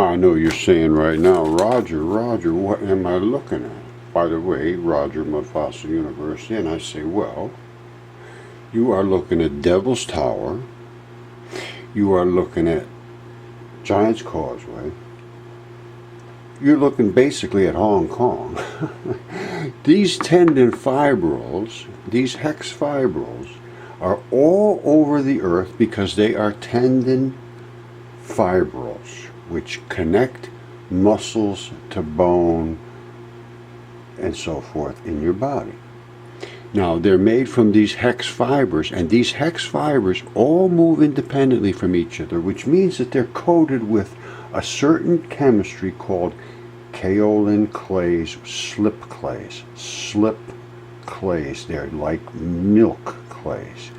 I know you're saying right now, Roger, what am I looking at? By the way, Roger, Mudfossil University, and I say, well, you are looking at Devil's Tower, you are looking at Giant's Causeway, you're looking basically at Hong Kong. These tendon fibrils, these hex fibrils, are all over the earth because they are tendon fibrils, which connect muscles to bone and so forth in your body. Now, they're made from these hex fibers, and these hex fibers all move independently from each other, which means that they're coated with a certain chemistry called kaolin clays, slip clays. Slip clays, they're like milk clays.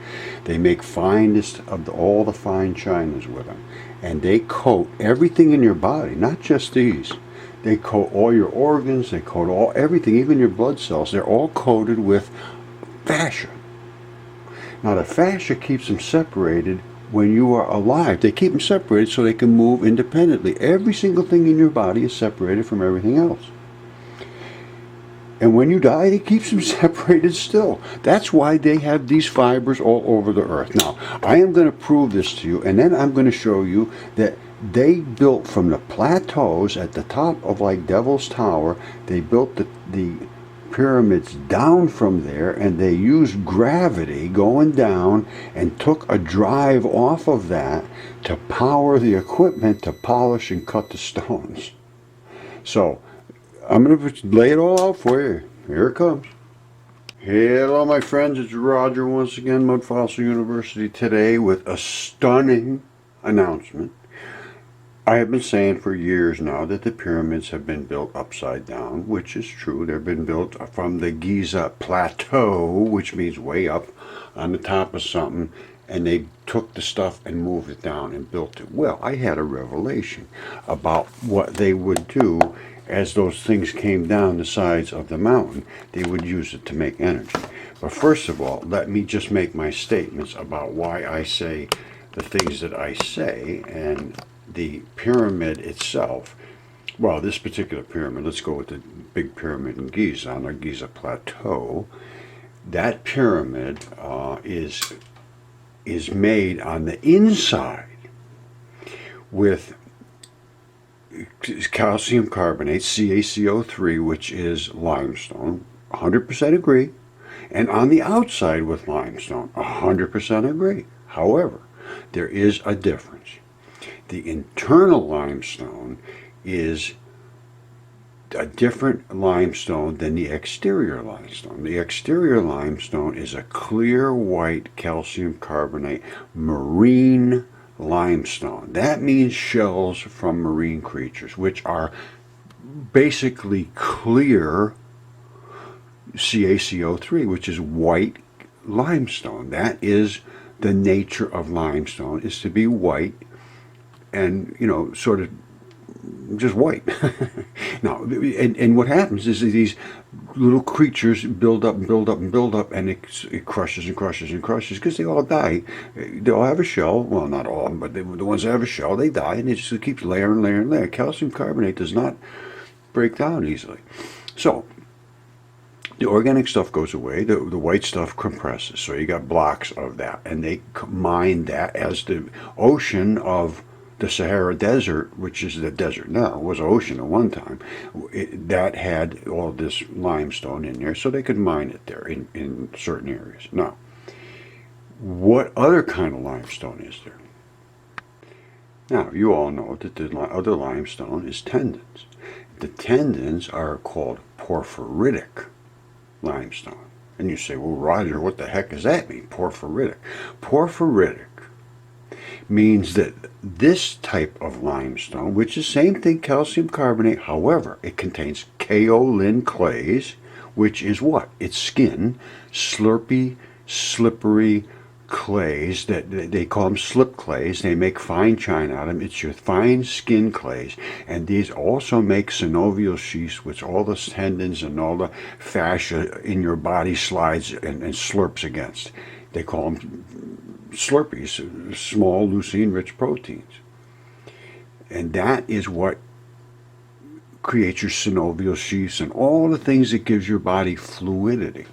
They make finest of all the fine chinas with them. And they coat everything in your body, not just these. They coat all your organs, they coat everything, even your blood cells. They're all coated with fascia. Now the fascia keeps them separated when you are alive. They keep them separated so they can move independently. Every single thing in your body is separated from everything else. And when you die, it keeps them separated still. That's why they have these fibers all over the earth. Now, I am going to prove this to you, and then I'm going to show you that they built from the Plateaus at the top of like Devil's Tower, they built the pyramids down from there, and they used gravity going down and took a drive off of that to power the equipment to polish and cut the stones. So, I'm going to lay it all out for you. Here it comes. Hello my friends, it's Roger once again, Mudfossil University, today with a stunning announcement. I have been saying for years now that the pyramids have been built upside down, which is true. They've been built from the Giza Plateau, which means way up on the top of something, and they took the stuff and moved it down and built it. Well, I had a revelation about what they would do. As those things came down the sides of the mountain, they would use it to make energy. But first of all, let me just make my statements about why I say the things that I say. And the pyramid itself, well, this particular pyramid, let's go with the big pyramid in Giza, on the Giza Plateau. That pyramid is made on the inside with calcium carbonate, CaCO3, which is limestone, 100% agree, and on the outside with limestone, 100% agree. However, there is a difference. The internal limestone is a different limestone than the exterior limestone. The exterior limestone is a clear white calcium carbonate marine limestone. That means shells from marine creatures, which are basically clear CaCO3, which is white limestone. That is the nature of limestone, is to be white and, sort of just white. Now, and what happens is that these little creatures build up and build up and build up, and it crushes and crushes and crushes because they all die. They all have a shell. Well, not all, but the ones that have a shell, they die, and it just keeps layering, layering, layering. Calcium carbonate does not break down easily. So, the organic stuff goes away, the white stuff compresses. So you got blocks of that, and they mine that as the ocean of the Sahara Desert, which is the desert now, was ocean at one time, that had all this limestone in there, so they could mine it there in certain areas. Now, what other kind of limestone is there? Now, you all know that the other limestone is tendons. The tendons are called porphyritic limestone. And you say, well, Roger, what the heck does that mean, porphyritic? Porphyritic means that this type of limestone, which is the same thing, calcium carbonate, however, it contains kaolin clays, which is what? It's skin, slurpy, slippery clays, that they call them slip clays. They make fine china out of them. It's your fine skin clays. And these also make synovial sheaths, which all the tendons and all the fascia in your body slides and slurps against. They call them slurpees, small leucine-rich proteins. And that is what creates your synovial sheaths and all the things that gives your body fluidity.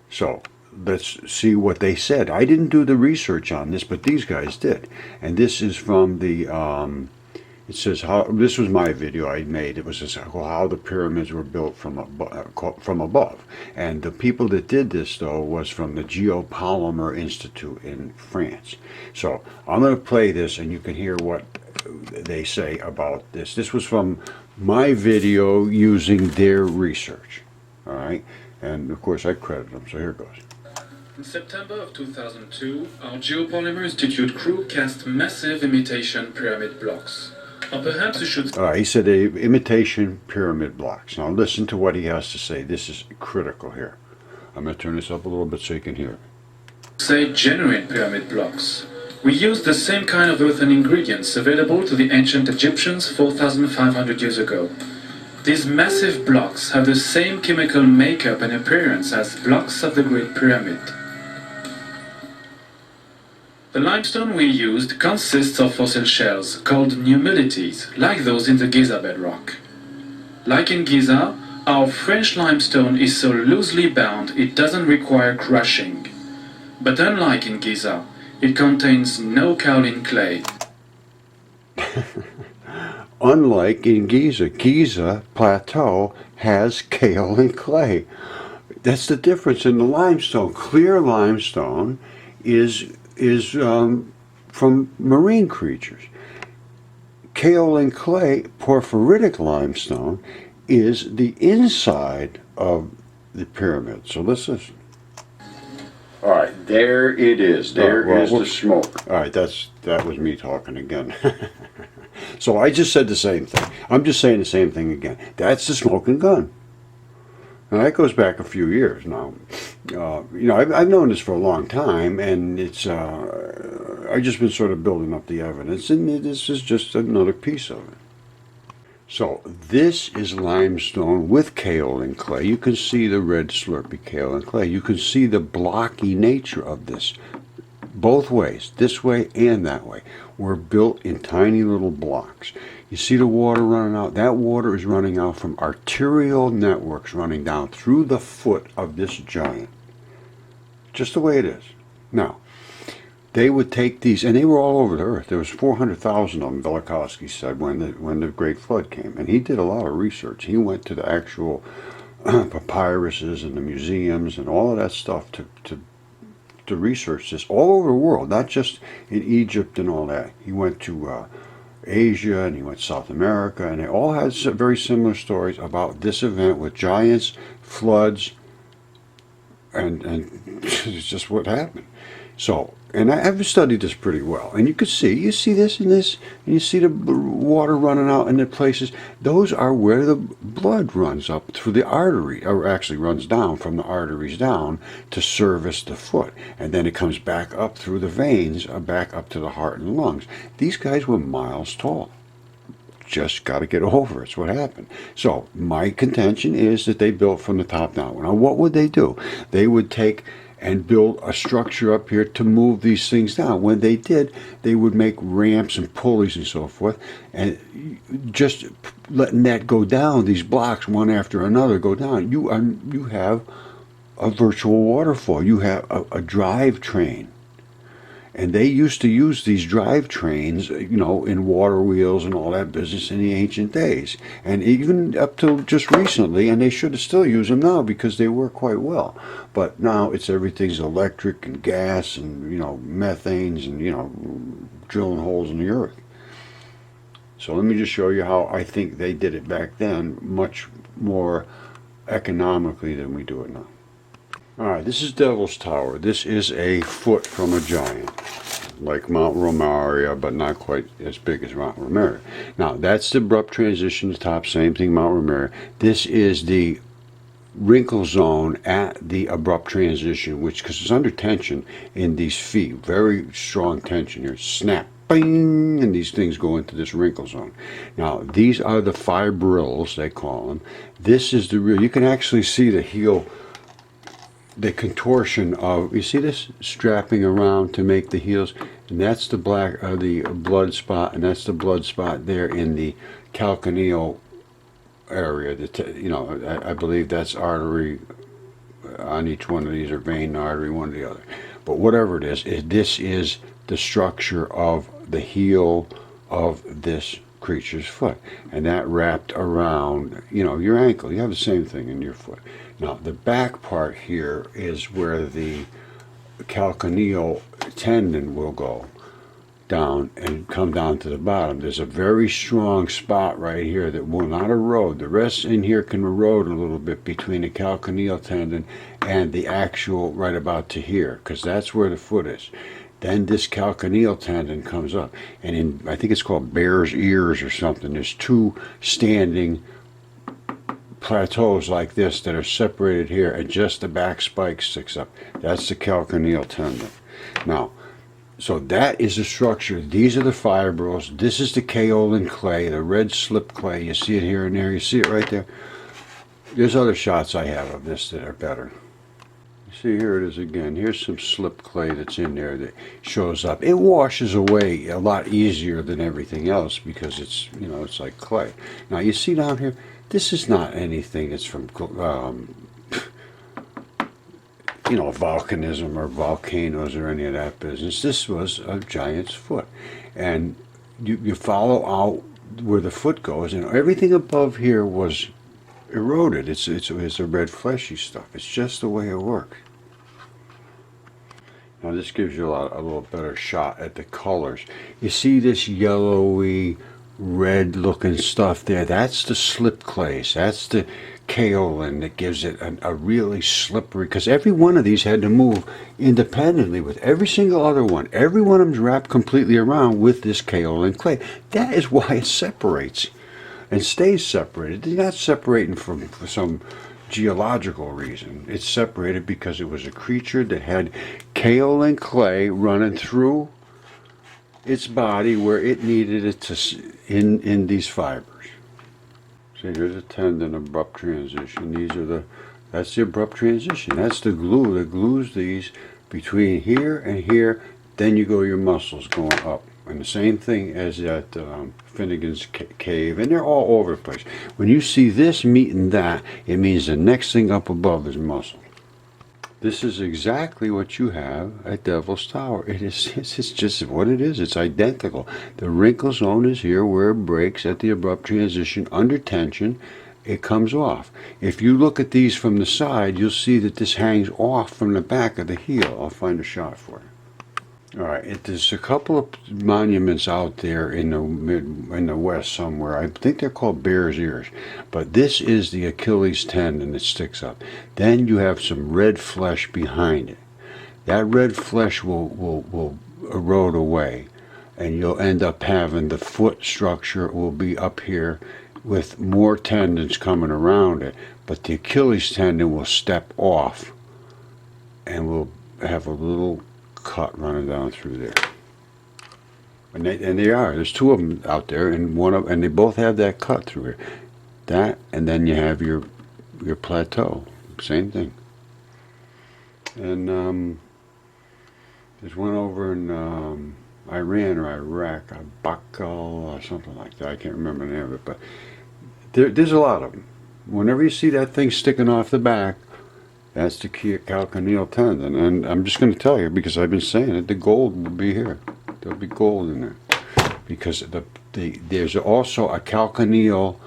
So let's see what they said. I didn't do the research on this, but these guys did. And this is from the, it says how, this was my video I made. It was how the pyramids were built from above. And the people that did this, though, was from the Geopolymer Institute in France. So I'm going to play this and you can hear what they say about this. This was from my video using their research. All right. And of course I credit them, so here it goes. In September of 2002, our Geopolymer Institute crew cast massive imitation pyramid blocks. Or perhaps you should... All right, he said imitation pyramid blocks. Now listen to what he has to say. This is critical here. I'm going to turn this up a little bit so you can hear. Say genuine pyramid blocks. We used the same kind of earthen ingredients available to the ancient Egyptians 4,500 years ago. These massive blocks have the same chemical makeup and appearance as blocks of the Great Pyramid. The limestone we used consists of fossil shells called nummulites, like those in the Giza bedrock. Like in Giza, our French limestone is so loosely bound it doesn't require crushing. But unlike in Giza, it contains no kaolin clay. Unlike in Giza, Giza Plateau has kaolin clay. That's the difference in the limestone. Clear limestone is from marine creatures. Kaolin clay, porphyritic limestone, is the inside of the pyramid. So let's listen. All right, there it is. There is the smoke. All right, that was me talking again. So I just said the same thing. I'm just saying the same thing again. That's the smoking gun. Now that goes back a few years now. I've known this for a long time, and it's I've just been sort of building up the evidence, and this is just another piece of it. So this is limestone with kaolin clay. You can see the red slurpy kaolin clay. You can see the blocky nature of this. Both ways, this way and that way, were built in tiny little blocks. You see the water running out? That water is running out from arterial networks running down through the foot of this giant. Just the way it is. Now, they would take these, and they were all over the earth. There was 400,000 of them, Velikovsky said, when the Great Flood came. And he did a lot of research. He went to the actual papyruses and the museums and all of that stuff to research this all over the world, not just in Egypt and all that. He went to Asia and he went to South America, and they all had very similar stories about this event with giants, floods, and it's just what happened. So, and I've studied this pretty well, and you see this and this, and you see the water running out in the places. Those are where the blood runs up through the artery, or actually runs down from the arteries down to service the foot, and then it comes back up through the veins, back up to the heart and lungs. These guys were miles tall. Just got to get over it. It's what happened. So my contention is that they built from the top down. Now, what would they do? They would take and build a structure up here to move these things down. When they did, they would make ramps and pulleys and so forth, and just letting that go down, these blocks one after another go down, you have a virtual waterfall. You have a drive train. And they used to use these drive trains, in water wheels and all that business in the ancient days. And even up till just recently, and they should still use them now because they work quite well. But now everything's electric and gas and, methanes and, drilling holes in the earth. So let me just show you how I think they did it back then, much more economically than we do it now. Alright, this is Devil's Tower. This is a foot from a giant, like Mount Romaria, but not quite as big as Mount Romaria. Now, that's the abrupt transition to top, same thing, Mount Romaria. This is the wrinkle zone at the abrupt transition, which, because it's under tension in these feet, very strong tension here, snap, bing, and these things go into this wrinkle zone. Now, these are the fibrils, they call them. This is the real, you can actually see the heel, the contortion of, you see this strapping around to make the heels. And that's the the blood spot, and that's the blood spot there in the calcaneal area. I believe that's artery on each one of these, or vein, artery, one or the other. But whatever it is, this is the structure of the heel of this creature's foot, and that wrapped around, your ankle. You have the same thing in your foot. Now, the back part here is where the calcaneal tendon will go down and come down to the bottom. There's a very strong spot right here that will not erode. The rest in here can erode a little bit between the calcaneal tendon and the actual right about to here, because that's where the foot is. Then this calcaneal tendon comes up, and I think it's called bear's ears or something, there's two standing plateaus like this that are separated here, and just the back spike sticks up. That's the calcaneal tendon. Now, so that is the structure. These are the fibrils. This is the kaolin clay, the red slip clay. You see it here and there. You see it right there. There's other shots I have of this that are better. You see, here it is again. Here's some slip clay that's in there that shows up. It washes away a lot easier than everything else because it's, it's like clay. Now you see down here, this is not anything that's from volcanism or volcanoes or any of that business. This was a giant's foot. And you follow out where the foot goes, and everything above here was eroded. It's a red fleshy stuff. It's just the way it works. Now this gives you a little better shot at the colors. You see this yellowy, red looking stuff there? That's the slip clays. That's the kaolin that gives it a really slippery, because every one of these had to move independently with every single other one. Every one of them's wrapped completely around with this kaolin clay. That is why it separates and stays separated. It's not separating for some geological reason. It's separated because it was a creature that had kaolin clay running through its body where it needed it to in these fibers. See, here's a tendon abrupt transition. That's the abrupt transition. That's the glue that glues these between here and here. Then you go your muscles going up. And the same thing as at Finnegan's Cave. And they're all over the place. When you see this meeting that, it means the next thing up above is muscle. This is exactly what you have at Devil's Tower. It's just what it is. It's identical. The wrinkle zone is here where it breaks at the abrupt transition. Under tension, it comes off. If you look at these from the side, you'll see that this hangs off from the back of the heel. I'll find a shot for you. All right, there's a couple of monuments out there in the west somewhere. I think they're called bear's ears, but this is the Achilles tendon that sticks up. Then you have some red flesh behind it. That red flesh will erode away, and you'll end up having the foot structure will be up here with more tendons coming around it, but the Achilles tendon will step off and will have a little cut running down through there, and there's two of them out there, and they both have that cut through here. That, and then you have your plateau, same thing. And there's one over in Iran or Iraq, Bakal or something like that. I can't remember the name of it, but there's a lot of them. Whenever you see that thing sticking off the back, that's the calcaneal tendon. And I'm just going to tell you, because I've been saying it, the gold will be here. There'll be gold in there. Because there's also a calcaneal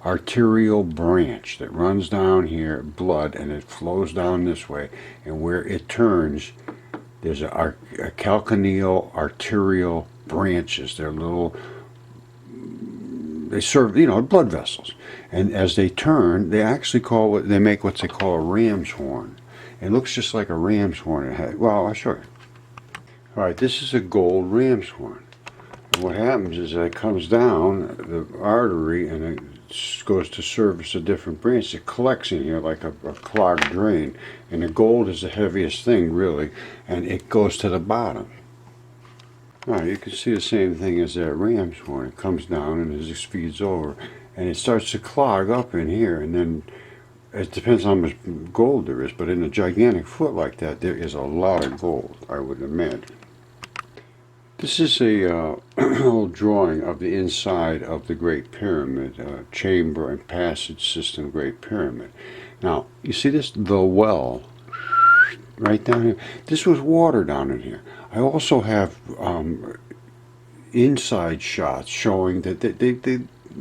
arterial branch that runs down here, blood, and it flows down this way. And where it turns, there's a calcaneal arterial branches. They're little, they serve, blood vessels. And as they turn, they actually make what they call a ram's horn. It looks just like a ram's horn. Well, I'll show you. All right, this is a gold ram's horn. And what happens is that it comes down the artery and it goes to service a different branch. It collects in here like a clogged drain. And the gold is the heaviest thing, really, and it goes to the bottom. Now, you can see the same thing as that ram's horn. It comes down and it just feeds over. And it starts to clog up in here, and then it depends on how much gold there is, but in a gigantic foot like that, there is a lot of gold, I would imagine. This is a old drawing of the inside of the Great Pyramid, chamber and passage system Great Pyramid. Now, you see this? The well, right down here. This was water down in here. I also have inside shots showing that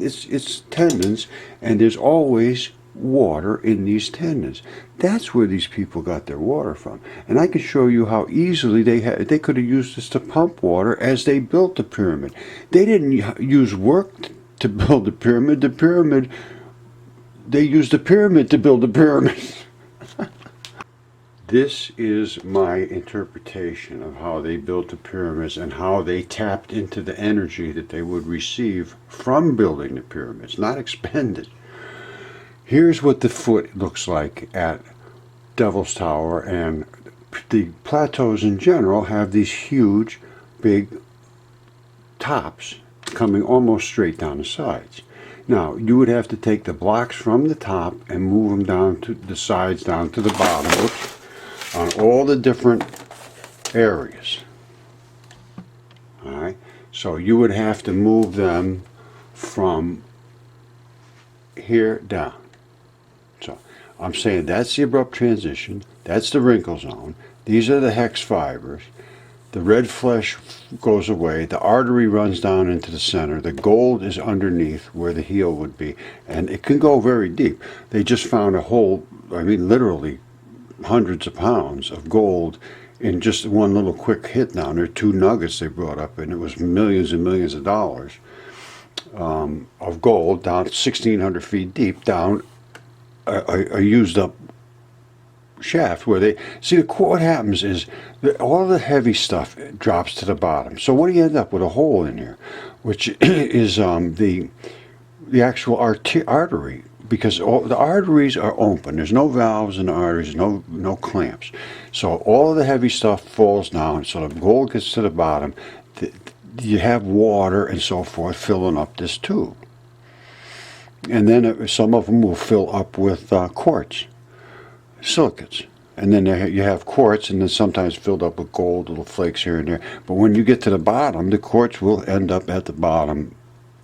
it's tendons, and there's always water in these tendons. That's where these people got their water from. And I can show you how easily they could have used this to pump water as they built the pyramid. They didn't use work to build the pyramid. They used the pyramid to build the pyramid. This is my interpretation of how they built the pyramids and how they tapped into the energy that they would receive from building the pyramids, not expended. Here's what the foot looks like at Devil's Tower, and the plateaus in general have these huge, big tops coming almost straight down the sides. Now, you would have to take the blocks from the top and move them down to the sides, down to the bottom, on all the different areas. All right, so you would have to move them from here down. So I'm saying that's the abrupt transition, that's the wrinkle zone, these are the hex fibers, the red flesh goes away, the artery runs down into the center, the gold is underneath where the heel would be, and it can go very deep. They just found a whole, I mean literally hundreds of pounds of gold in just one little quick hit down there, 2 nuggets they brought up, and it was millions and millions of dollars of gold down 1,600 feet deep down a used up shaft where they see what happens is that all the heavy stuff drops to the bottom. So what do you end up with? A hole in here, which is the actual artery, because all the arteries are open. There's no valves in the arteries, no clamps. So all of the heavy stuff falls down. So the gold gets to the bottom. You have water and so forth filling up this tube. And then some of them will fill up with quartz, silicates. And then you have quartz, and then sometimes filled up with gold, little flakes here and there. But when you get to the bottom, the quartz will end up at the bottom.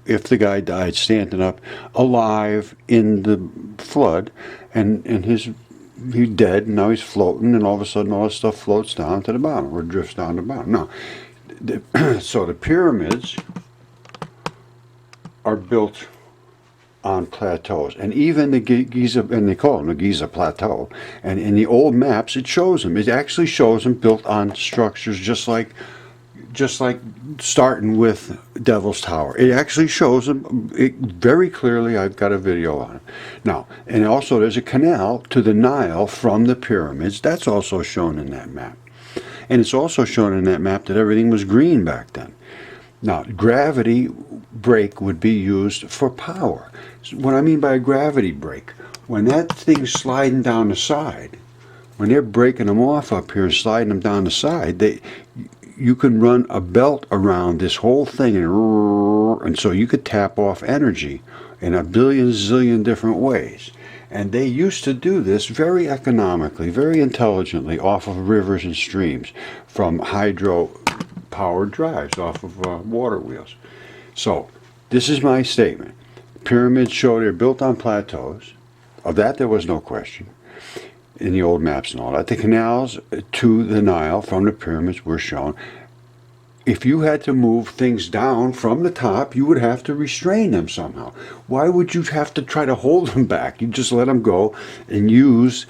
If the guy died standing up, alive in the flood, and he's dead, and now he's floating, and all of a sudden all this stuff floats down to the bottom, or drifts down to the bottom. Now, so the pyramids are built on plateaus, and even the Giza, and they call them the Giza Plateau, and in the old maps it shows them. It actually shows them built on structures just like starting with Devil's Tower. It actually shows them very clearly. I've got a video on it. Now, and also there's a canal to the Nile from the pyramids. That's also shown in that map. And it's also shown in that map that everything was green back then. Now, gravity brake would be used for power. What I mean by a gravity brake, when that thing's sliding down the side, when they're breaking them off up here and sliding them down the side, you can run a belt around this whole thing, and so you could tap off energy in a zillion different ways. And they used to do this very economically, very intelligently off of rivers and streams from hydro-powered drives off of water wheels. So this is my statement. Pyramids show they're built on plateaus. Of that there was no question in the old maps and all that. The canals to the Nile from the pyramids were shown. If you had to move things down from the top, you would have to restrain them somehow. Why would you have to try to hold them back? You just let them go and use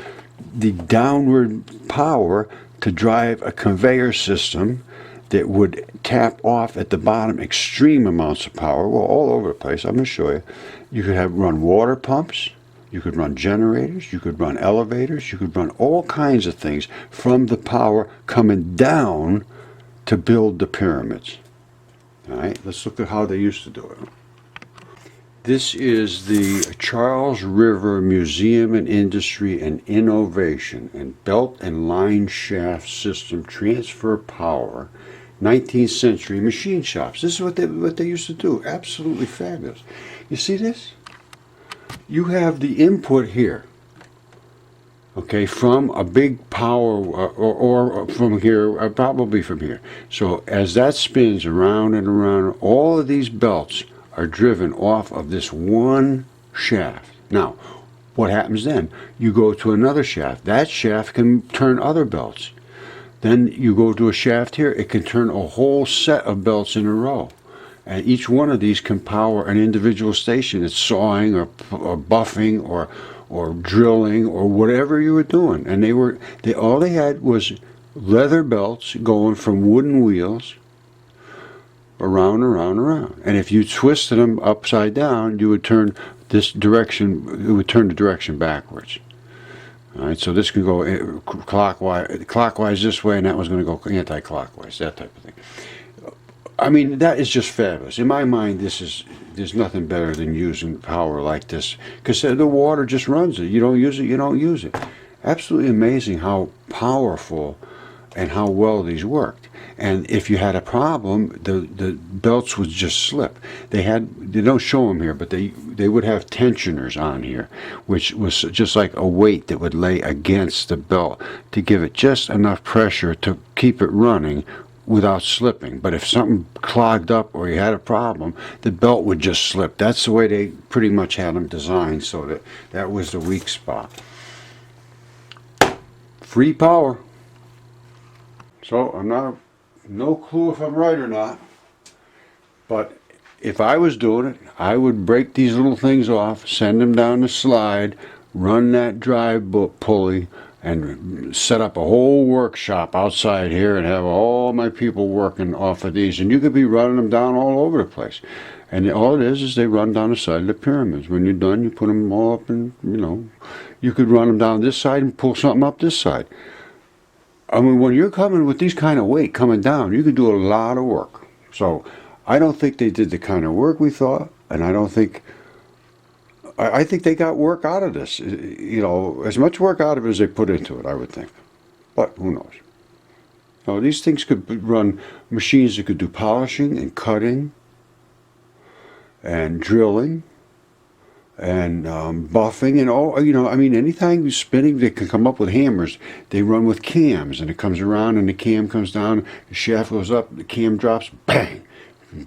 the downward power to drive a conveyor system that would tap off at the bottom extreme amounts of power. Well, all over the place. I'm going to show you. You could run water pumps. You could run generators, you could run elevators, you could run all kinds of things from the power coming down to build the pyramids. All right, let's look at how they used to do it. This is the Charles River Museum and Industry and Innovation and Belt and Line Shaft System Transfer Power, 19th century machine shops. This is what they used to do. Absolutely fabulous. You see this? You have the input here, okay, from a big power, or from here, probably from here. So as that spins around and around, all of these belts are driven off of this one shaft. Now, what happens then? You go to another shaft. That shaft can turn other belts. Then you go to a shaft here, it can turn a whole set of belts in a row. And each one of these can power an individual station. It's sawing or buffing or drilling or whatever you were doing. And all they had was leather belts going from wooden wheels around, around, around. And if you twisted them upside down, you would turn this direction, it would turn the direction backwards. All right, so this could go clockwise this way, and that was going to go anti-clockwise, that type of thing. I mean, that is just fabulous. In my mind, there's nothing better than using power like this, because the water just runs it. You don't use it, you don't use it. Absolutely amazing how powerful and how well these worked. And if you had a problem, the belts would just slip. They don't show them here, but they would have tensioners on here, which was just like a weight that would lay against the belt to give it just enough pressure to keep it running without slipping. But if something clogged up or you had a problem, the belt would just slip. That's the way they pretty much had them designed, so that was the weak spot. Free power. So I'm no clue if I'm right or not, but if I was doing it, I would break these little things off, send them down the slide, run that drive pulley, and set up a whole workshop outside here and have all my people working off of these. And you could be running them down all over the place. And all it is they run down the side of the pyramids. When you're done, you put them all up, and you could run them down this side and pull something up this side. I mean, when you're coming with these kind of weight coming down, you can do a lot of work. So I don't think they did the kind of work we thought, and I think they got work out of this. As much work out of it as they put into it, I would think. But who knows? These things could run machines that could do polishing and cutting and drilling and buffing and all, anything spinning, they can come up with hammers. They run with cams, and it comes around, and the cam comes down, the shaft goes up, the cam drops, bang,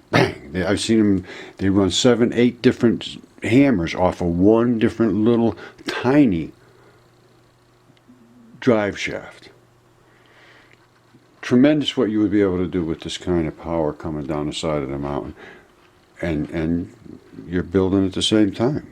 bang. I've seen them, they run 7, 8 different hammers off of one different little tiny drive shaft. Tremendous what you would be able to do with this kind of power coming down the side of the mountain, and you're building at the same time.